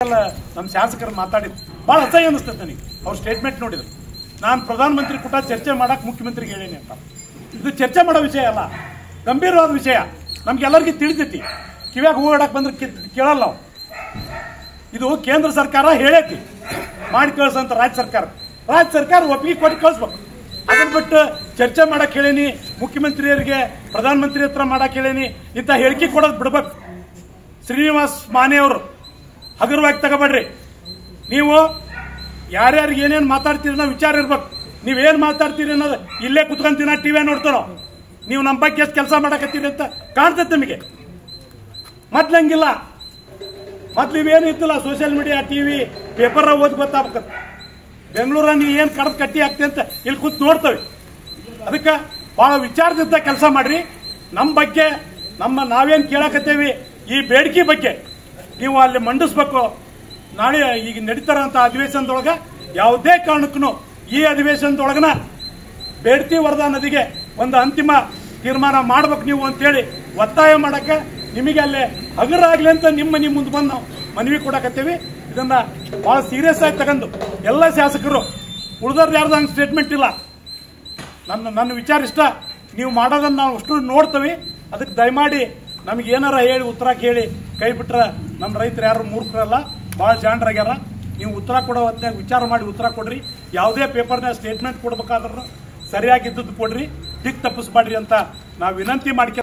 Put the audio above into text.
ನಮ್ಮ ಶಾಸಕರು ಮಾತಾಡಿದ್ರು ಬಹಳ ಅಸಹ್ಯ ಅನಿಸ್ತದೆ ನನಗೆ ಅವ್ರ ಸ್ಟೇಟ್ಮೆಂಟ್ ನೋಡಿದ್ರು. ನಾನು ಪ್ರಧಾನಮಂತ್ರಿ ಕೂಡ ಚರ್ಚೆ ಮಾಡಕ್ಕೆ ಮುಖ್ಯಮಂತ್ರಿಗೆ ಹೇಳೀನಿ ಅಂತ. ಇದು ಚರ್ಚೆ ಮಾಡೋ ವಿಷಯ ಅಲ್ಲ, ಗಂಭೀರವಾದ ವಿಷಯ. ನಮ್ಗೆಲ್ಲರಿಗೂ ತಿಳಿದೈತಿ, ಕಿವ್ಯಾಗ ಹೋಗಡಕ್ಕೆ ಬಂದ್ರೆ ಕೇಳಲ್ಲ ನಾವು. ಇದು ಕೇಂದ್ರ ಸರ್ಕಾರ ಹೇಳೈತಿ ಮಾಡಿ ಕಳ್ಸಂತ ರಾಜ್ಯ ಸರ್ಕಾರ ಒಪ್ಪಿಗೆ ಕೊಟ್ಟು ಕಳಿಸ್ಬೇಕು. ಅದನ್ನ ಬಿಟ್ಟು ಚರ್ಚೆ ಮಾಡಕ್ಕೆ ಹೇಳೀನಿ, ಮುಖ್ಯಮಂತ್ರಿಯವರಿಗೆ ಪ್ರಧಾನಮಂತ್ರಿ ಹತ್ರ ಮಾಡಕ್ಕೆ ಹೇಳೀನಿ ಇಂಥ ಹೇಳಿಕೆ ಕೊಡೋದು ಬಿಡ್ಬೇಕು. ಶ್ರೀನಿವಾಸ್ ಮಾನೆ ಅವರು ಹಗುರವಾಗಿ ತಗೋಬೇಡ್ರಿ. ನೀವು ಯಾರ್ಯಾರಿಗೆ ಏನೇನು ಮಾತಾಡ್ತೀರಿ ನಾವು ವಿಚಾರ ಇರ್ಬೇಕು. ನೀವೇನು ಮಾತಾಡ್ತೀರಿ ಅನ್ನೋದು ಇಲ್ಲೇ ಕುತ್ಕೊಂತೀನ ಟಿವಿ ನೋಡ್ತಾರೋ. ನೀವು ನಮ್ಮ ಬಗ್ಗೆ ಎಷ್ಟು ಕೆಲಸ ಮಾಡಕತ್ತೀರಿ ಅಂತ ಕಾಣ್ತೈತೆ ನಿಮಗೆ. ಮೊದ್ಲಂಗಿಲ್ಲ, ಮೊದ್ಲು ಇವೇನು ಇತ್ತಿಲ್ಲ, ಸೋಷಿಯಲ್ ಮೀಡಿಯಾ, ಟಿವಿ, ಪೇಪರ್ ಓದಿ ಗೊತ್ತಾಗ್ತದೆ. ಬೆಂಗಳೂರ ನೀವು ಏನು ಕಡದ್ ಕಟ್ಟಿ ಆಗ್ತಿ ಅಂತ ಇಲ್ಲಿ ಕೂತ್ ನೋಡ್ತೇವೆ. ಅದಕ್ಕೆ ಬಹಳ ವಿಚಾರದಿಂದ ಕೆಲಸ ಮಾಡ್ರಿ. ನಮ್ಮ ಬಗ್ಗೆ ನಾವೇನು ಕೇಳಕತ್ತೇವಿ ಈ ಬೇಡಿಕೆ ಬಗ್ಗೆ ನೀವು ಅಲ್ಲಿ ಮಂಡಿಸ್ಬೇಕು. ನಾಳೆ ಈಗ ನಡೀತಾರಂತ ಅಧಿವೇಶನದೊಳಗ ಯಾವುದೇ ಕಾರಣಕ್ಕೂ ಈ ಅಧಿವೇಶನದೊಳಗನ ಬೇಡ್ತಿ ವರದಾ ನದಿಗೆ ಒಂದು ಅಂತಿಮ ತೀರ್ಮಾನ ಮಾಡ್ಬೇಕು ನೀವು ಅಂತೇಳಿ ಒತ್ತಾಯ ಮಾಡಕ್ಕೆ ನಿಮಗೆ ಅಲ್ಲೇ ಹಗುರಾಗ್ಲಿ ಅಂತ ನಿಮ್ಮ ಮುಂದೆ ಬಂದು ನಾವು ಮನವಿ ಕೊಡಕತ್ತೇವಿ. ಇದನ್ನ ಬಹಳ ಸೀರಿಯಸ್ ಆಗಿ ತಗೊಂಡು ಎಲ್ಲ ಶಾಸಕರು ಉಳಿದವ್ರು ಯಾರ್ದು ಹಂಗೆ ಸ್ಟೇಟ್ಮೆಂಟ್ ಇಲ್ಲ. ನನ್ನ ವಿಚಾರ ಇಷ್ಟ, ನೀವು ಮಾಡೋದನ್ನ ನಾವು ಅಷ್ಟು ನೋಡ್ತೇವೆ. ಅದಕ್ಕೆ ದಯಮಾಡಿ ನಮಗೆ ಏನಾರ ಹೇಳಿ ಉತ್ತರ ಕೇಳಿ ಕೈ ಬಿಟ್ರೆ ನಮ್ಮ ರೈತರು ಯಾರು ಮೂರ್ಖರಲ್ಲ, ಭಾಳ ಜಾಣರಾಗ್ಯಾರ. ನೀವು ಉತ್ತರ ಕೊಡೋ ಹೊತ್ತಿನಾಗ ವಿಚಾರ ಮಾಡಿ ಉತ್ತರ ಕೊಡ್ರಿ. ಯಾವುದೇ ಪೇಪರ್ನಾಗ ಸ್ಟೇಟ್ಮೆಂಟ್ ಕೊಡ್ಬೇಕಾದ್ರೂ ಸರಿಯಾಗಿದ್ದದ್ದು ಕೊಡ್ರಿ, ದಿಕ್ ತಪ್ಪಿಸ್ಬಾಡ್ರಿ ಅಂತ ನಾವು ವಿನಂತಿ ಮಾಡ್ಕೊ